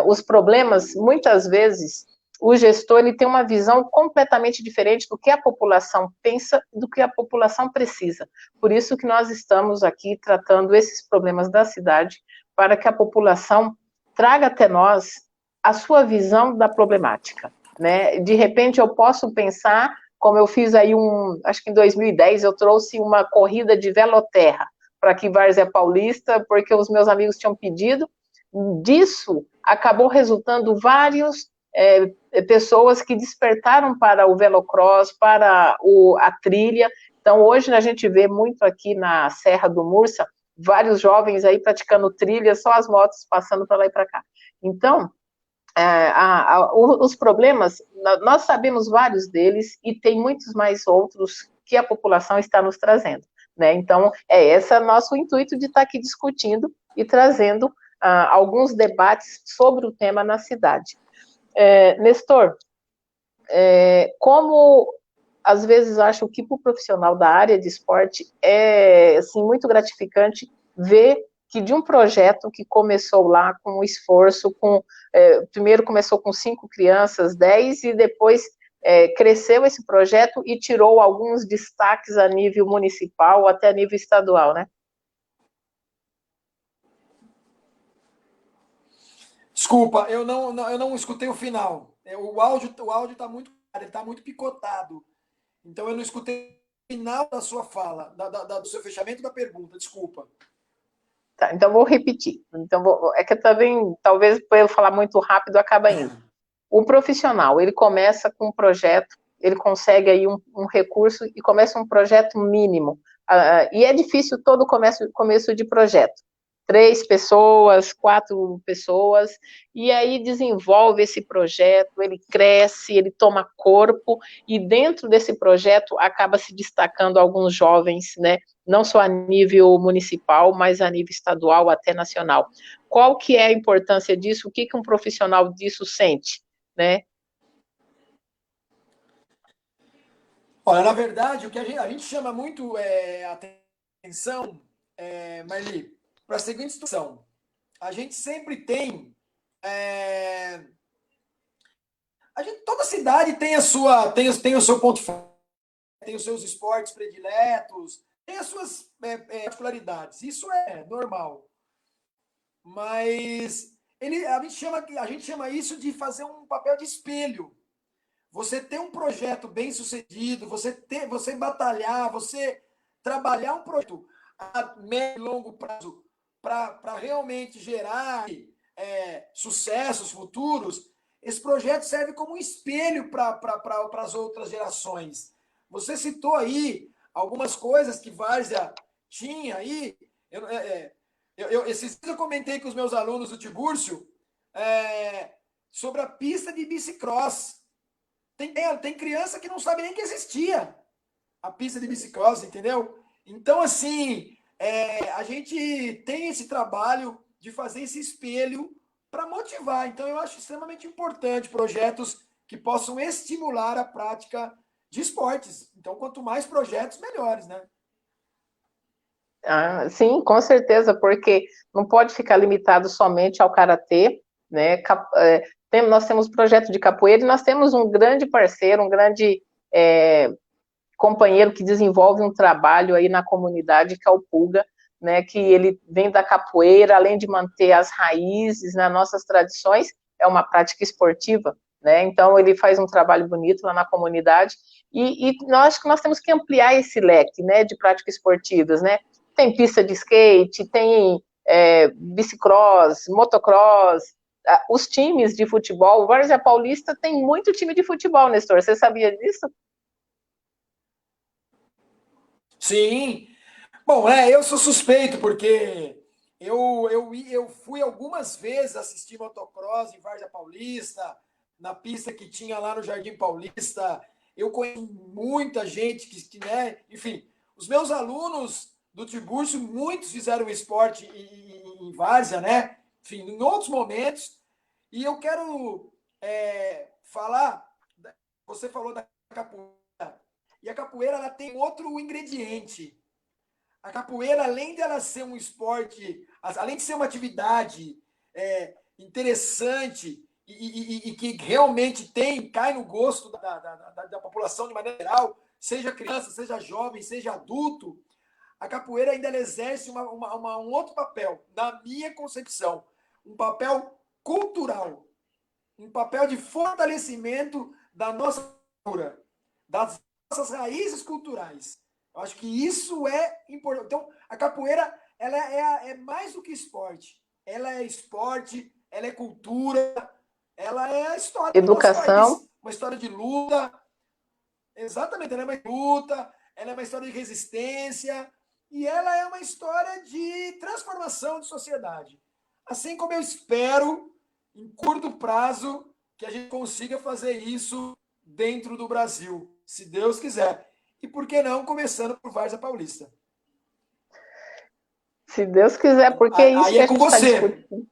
Os problemas, muitas vezes, o gestor ele tem uma visão completamente diferente do que a população pensa e do que a população precisa. Por isso que nós estamos aqui tratando esses problemas da cidade, para que a população traga até nós a sua visão da problemática, né? De repente eu posso pensar, como eu fiz aí acho que em 2010, eu trouxe uma corrida de veloterra para aqui Várzea Paulista, porque os meus amigos tinham pedido. Disso acabou resultando várias pessoas que despertaram para o velocross, para a trilha. Então, hoje a gente vê muito aqui na Serra do Mursa, vários jovens aí praticando trilha, só as motos passando para lá e para cá. Então, os problemas, nós sabemos vários deles e tem muitos mais outros que a população está nos trazendo, né? Então, esse é nosso intuito de estar aqui discutindo e trazendo alguns debates sobre o tema na cidade. Nestor, como às vezes acho que para o profissional da área de esporte é assim, muito gratificante ver que de um projeto que começou lá com esforço, primeiro começou com 5 crianças, 10, e depois cresceu esse projeto e tirou alguns destaques a nível municipal, até a nível estadual, né? Desculpa, eu não escutei o final. O áudio está muito picotado. Então eu não escutei o final da sua fala, do seu fechamento da pergunta. Desculpa. Tá, então vou repetir. É que também, talvez por eu falar muito rápido, acaba indo. O profissional, ele começa com um projeto, ele consegue aí um recurso e começa um projeto mínimo. E é difícil todo começo de projeto. 3 pessoas, 4 pessoas, e aí desenvolve esse projeto, ele cresce, ele toma corpo, e dentro desse projeto acaba se destacando alguns jovens, né, não só a nível municipal, mas a nível estadual, até nacional. Qual que é a importância disso? O que um profissional disso sente, né? Olha, na verdade, o que a gente chama muito atenção, Marli, para a seguinte situação. A gente sempre tem Toda cidade tem tem o seu ponto forte, tem os seus esportes prediletos, tem as suas particularidades. Isso é normal. Mas a gente chama isso de fazer um papel de espelho. Você ter um projeto bem sucedido, você batalhar, você trabalhar um projeto a médio e longo prazo para realmente gerar sucessos futuros, esse projeto serve como um espelho para as outras gerações. Você citou aí algumas coisas que Várzea tinha aí. Esses dias eu comentei com os meus alunos do Tibúrcio sobre a pista de bicicross. Tem criança que não sabe nem que existia a pista de bicicross, entendeu? Então, assim, a gente tem esse trabalho de fazer esse espelho para motivar. Então, eu acho extremamente importante projetos que possam estimular a prática de esportes. Então, quanto mais projetos, melhores, né? Sim, com certeza, porque não pode ficar limitado somente ao karatê, né? Nós temos projeto de capoeira e nós temos um grande parceiro, um grande companheiro que desenvolve um trabalho aí na comunidade, que é o Pulga, né? Que ele vem da capoeira, além de manter as raízes nas nossas tradições, é uma prática esportiva, né? Então ele faz um trabalho bonito lá na comunidade e nós acho que nós temos que ampliar esse leque, né? De práticas esportivas, né? Tem pista de skate, tem bicicross, motocross, os times de futebol. O Várzea Paulista tem muito time de futebol, Nestor. Você sabia disso? Sim. Bom, eu sou suspeito, porque eu fui algumas vezes assistir motocross em Várzea Paulista, na pista que tinha lá no Jardim Paulista. Eu conheço muita gente né? Enfim, os meus alunos do Tibúrcio, muitos fizeram esporte em Várzea, né? Enfim, em outros momentos. E eu quero falar, você falou da capoeira, e a capoeira ela tem outro ingrediente. A capoeira, além de ela ser um esporte, além de ser uma atividade interessante e que realmente cai no gosto da população de maneira geral, seja criança, seja jovem, seja adulto, a capoeira ainda exerce um outro papel, na minha concepção, um papel cultural, um papel de fortalecimento da nossa cultura, das nossas raízes culturais. Eu acho que isso é importante. Então, a capoeira ela é mais do que esporte. Ela é esporte, ela é cultura, ela é a história do nosso país. Uma história de luta. Exatamente, ela é uma luta, ela é uma história de resistência e ela é uma história de transformação de sociedade. Assim como eu espero, em curto prazo, que a gente consiga fazer isso dentro do Brasil, se Deus quiser. E por que não começando por Várzea Paulista? Se Deus quiser, porque é isso aí que é a com gente está discutindo.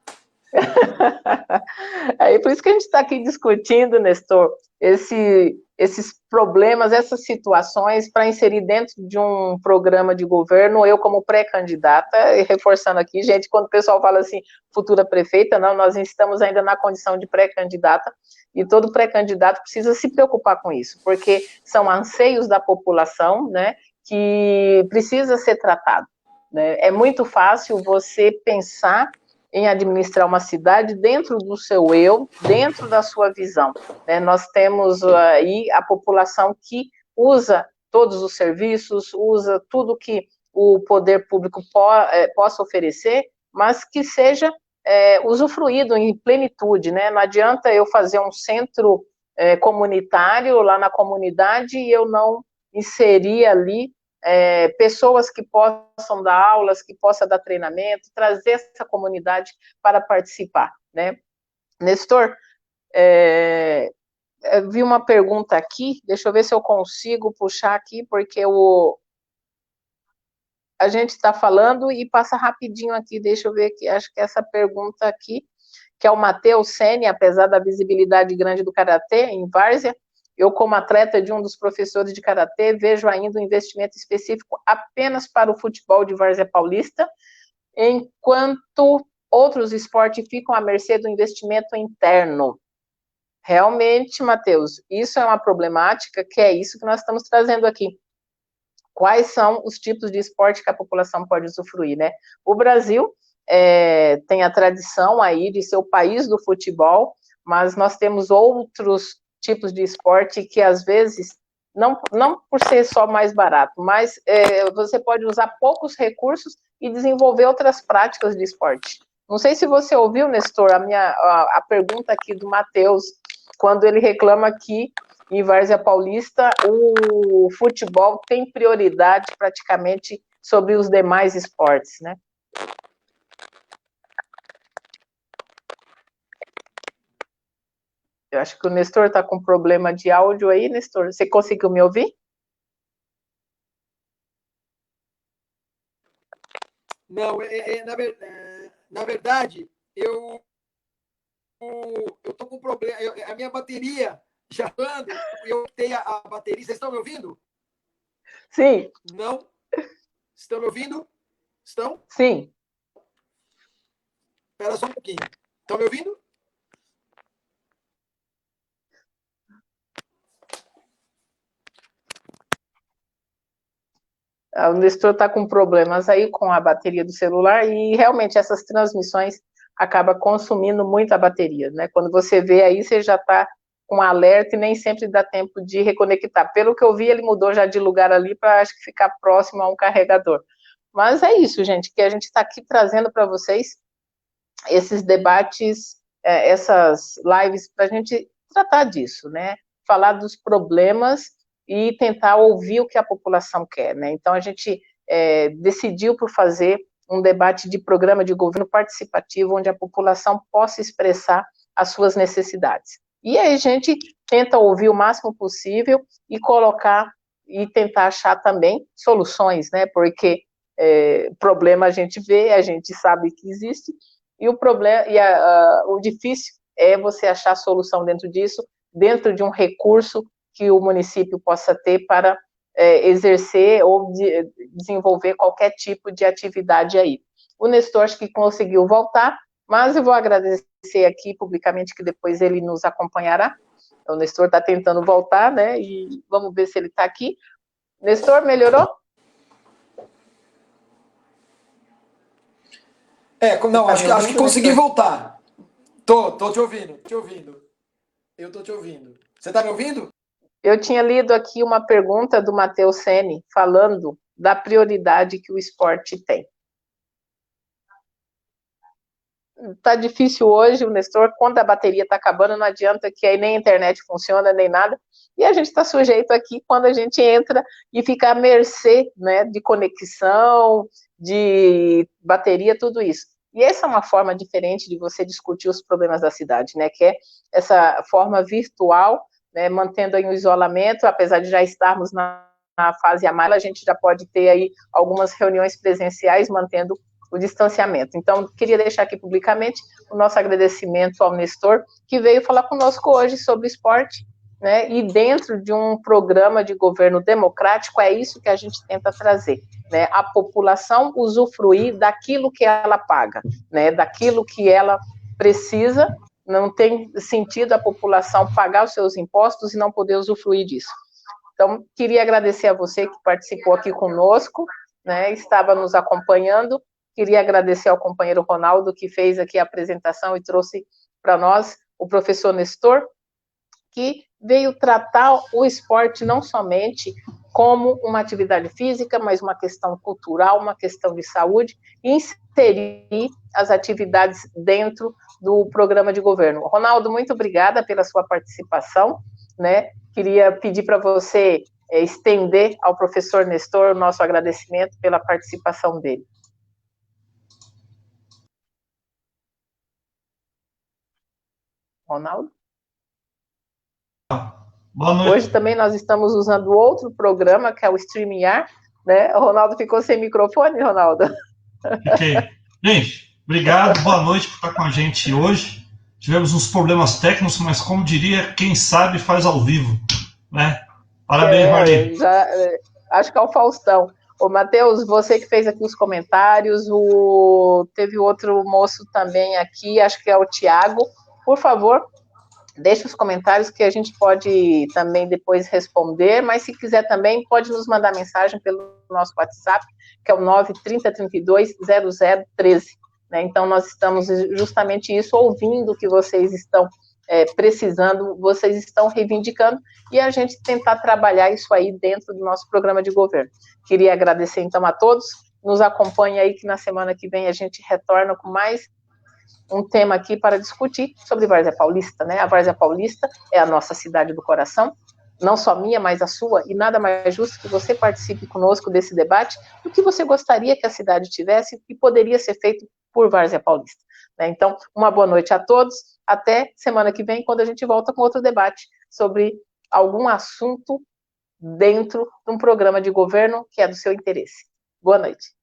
Aí por isso que a gente está aqui discutindo, Nestor, esses problemas, essas situações para inserir dentro de um programa de governo, eu como pré-candidata, e reforçando aqui, gente, quando o pessoal fala assim, futura prefeita, não, nós estamos ainda na condição de pré-candidata, e todo pré-candidato precisa se preocupar com isso, porque são anseios da população, né, que precisa ser tratado, né? É muito fácil você pensar em administrar uma cidade dentro do seu eu, dentro da sua visão, né? Nós temos aí a população que usa todos os serviços, usa tudo que o poder público possa oferecer, mas que seja usufruído em plenitude, né? Não adianta eu fazer um centro comunitário lá na comunidade e eu não inserir ali pessoas que possam dar aulas, que possam dar treinamento, trazer essa comunidade para participar, né? Nestor, vi uma pergunta aqui, deixa eu ver se eu consigo puxar aqui, porque a gente está falando e passa rapidinho aqui, deixa eu ver aqui, acho que essa pergunta aqui, que é o Matheus Sene, apesar da visibilidade grande do Karatê em Várzea, eu, como atleta de um dos professores de Karatê, vejo ainda um investimento específico apenas para o futebol de Várzea Paulista, enquanto outros esportes ficam à mercê do investimento interno. Realmente, Matheus, isso é uma problemática, que é isso que nós estamos trazendo aqui. Quais são os tipos de esporte que a população pode usufruir, né? O Brasil tem a tradição aí de ser o país do futebol, mas nós temos outros tipos de esporte que, às vezes, não por ser só mais barato, mas você pode usar poucos recursos e desenvolver outras práticas de esporte. Não sei se você ouviu, Nestor, a pergunta aqui do Matheus, quando ele reclama que em Várzea Paulista o futebol tem prioridade praticamente sobre os demais esportes, né? Eu acho que o Nestor está com problema de áudio aí, Nestor. Você conseguiu me ouvir? Não, na verdade, eu tô com problema. A minha bateria já anda, eu tenho a bateria. Vocês estão me ouvindo? Sim. Não? Estão me ouvindo? Estão? Sim. Espera só um pouquinho. Estão me ouvindo? O Nestor está com problemas aí com a bateria do celular e realmente essas transmissões acabam consumindo muito a bateria, né? Quando você vê aí, você já está com alerta e nem sempre dá tempo de reconectar. Pelo que eu vi, ele mudou já de lugar ali para, acho que, ficar próximo a um carregador. Mas é isso, gente, que a gente está aqui trazendo para vocês esses debates, essas lives, para a gente tratar disso, né? Falar dos problemas e tentar ouvir o que a população quer, né? Então, a gente decidiu por fazer um debate de programa de governo participativo, onde a população possa expressar as suas necessidades. E aí a gente tenta ouvir o máximo possível e colocar, e tentar achar também soluções, né? Porque problema a gente vê, a gente sabe que existe, e o problema, o difícil é você achar solução dentro disso, dentro de um recurso que o município possa ter para exercer ou desenvolver qualquer tipo de atividade aí. O Nestor acho que conseguiu voltar, mas eu vou agradecer aqui publicamente que depois ele nos acompanhará. O Nestor está tentando voltar, né? E vamos ver se ele está aqui. Nestor, melhorou? Não, acho que consegui voltar. Tô te ouvindo. Eu tô te ouvindo. Você está me ouvindo? Eu tinha lido aqui uma pergunta do Matheus Sene, falando da prioridade que o esporte tem. Tá difícil hoje, o Nestor, quando a bateria está acabando, não adianta que aí nem a internet funciona, nem nada, e a gente está sujeito aqui quando a gente entra e fica à mercê, né, de conexão, de bateria, tudo isso. E essa é uma forma diferente de você discutir os problemas da cidade, né, que é essa forma virtual, né, mantendo aí o isolamento, apesar de já estarmos na fase amarela, a gente já pode ter aí algumas reuniões presenciais, mantendo o distanciamento. Então, queria deixar aqui publicamente o nosso agradecimento ao Nestor, que veio falar conosco hoje sobre esporte, né, e dentro de um programa de governo democrático, é isso que a gente tenta trazer, né, a população usufruir daquilo que ela paga, né, daquilo que ela precisa. Não tem sentido a população pagar os seus impostos e não poder usufruir disso. Então, queria agradecer a você que participou aqui conosco, né, estava nos acompanhando. Queria agradecer ao companheiro Ronaldo, que fez aqui a apresentação e trouxe para nós o professor Nestor, que veio tratar o esporte não somente como uma atividade física, mas uma questão cultural, uma questão de saúde, e inserir as atividades dentro do programa de governo. Ronaldo, muito obrigada pela sua participação, né? Queria pedir para você estender ao professor Nestor o nosso agradecimento pela participação dele. Ronaldo? Boa noite. Hoje também nós estamos usando outro programa, que é o StreamYard, né? O Ronaldo ficou sem microfone, Ronaldo? Fiquei. Gente, obrigado, boa noite por estar com a gente hoje. Tivemos uns problemas técnicos, mas como diria, quem sabe faz ao vivo, né? Parabéns, Marli. Acho que é o Faustão. Ô, Matheus, você que fez aqui os comentários, teve outro moço também aqui, acho que é o Tiago. Por favor, deixe os comentários que a gente pode também depois responder, mas se quiser também, pode nos mandar mensagem pelo nosso WhatsApp, que é o 930320013. Né? Então, nós estamos justamente isso, ouvindo o que vocês estão precisando, vocês estão reivindicando, e a gente tentar trabalhar isso aí dentro do nosso programa de governo. Queria agradecer, então, a todos. Nos acompanhe aí, que na semana que vem a gente retorna com mais um tema aqui para discutir sobre Várzea Paulista, né? A Várzea Paulista é a nossa cidade do coração, não só minha, mas a sua, e nada mais justo que você participe conosco desse debate do que você gostaria que a cidade tivesse e poderia ser feito por Várzea Paulista. Né? Então, uma boa noite a todos, até semana que vem, quando a gente volta com outro debate sobre algum assunto dentro de um programa de governo que é do seu interesse. Boa noite.